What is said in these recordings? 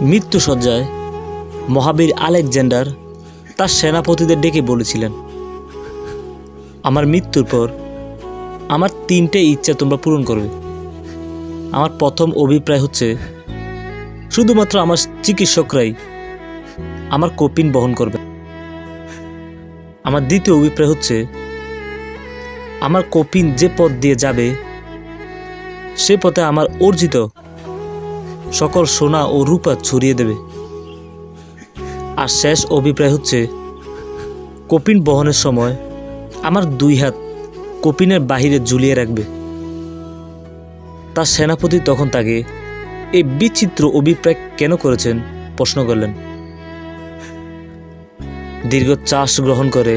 মৃত্যুসজ্জায় মহাবীর Alexander তার সেনাপতিদের ডেকে বলেছিলেন, আমার মৃত্যুর পর আমার 3টে ইচ্ছা তোমরা পূরণ করবে। আমার প্রথম অভিপ্রায় হচ্ছে শুধুমাত্র আমার চিকিৎসকরাই আমার কফিন বহন করবে। আমার দ্বিতীয় অভিপ্রায় হচ্ছে আমার কফিন যে পথ দিয়ে যাবে সে পথে আমার অর্জিত সকল সোনা ও রূপা ছড়িয়ে দেবে। আর শেষ অভিপ্রায় হচ্ছে কফিন বহনের সময় আমার 2 হাত কফিনের বাহিরে ঝুলিয়ে রাখবে। তার সেনাপতি তখন তাকে এই বিচিত্র অভিপ্রায় কেন করেছেন প্রশ্ন করলেন। দীর্ঘ শ্বাস গ্রহণ করে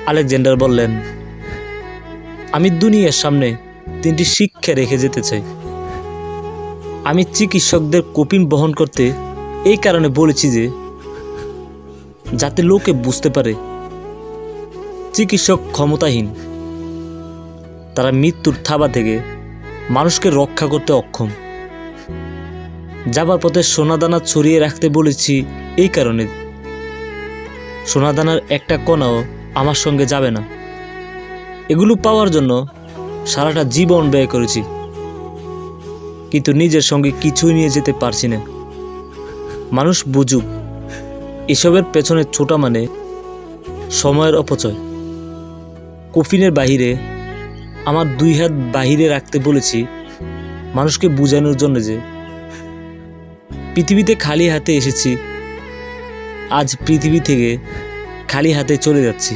আলেকজান্ডার বললেন, আমি দুনিয়ার সামনে 3টি শিক্ষা রেখে যেতে চাই। আমি চিকিৎসকদের কফিন বহন করতে এই কারণে বলেছি যে যাতে লোকে বুঝতে পারে চিকিৎসক ক্ষমতাহীন, তারা মৃত্যুর থাবা থেকে মানুষকে রক্ষা করতে অক্ষম। যাবার পথে সোনাদানা ছড়িয়ে রাখতে বলেছি এই কারণে, সোনাদানার একটা কণাও আমার সঙ্গে যাবে না। এগুলো পাওয়ার জন্য সারাটা জীবন ব্যয় করেছি, কিন্তু নিজের সঙ্গে কিছুই নিয়ে যেতে পারছি না। মানুষ বুঝুক এসবের পেছনে ছোটা মানে সময়ের অপচয়। কফিনের বাহিরে আমার 2 হাত বাহিরে রাখতে বলেছি মানুষকে বোঝানোর জন্য যে পৃথিবীতে খালি হাতে এসেছি, আজ পৃথিবী থেকে খালি হাতে চলে যাচ্ছি।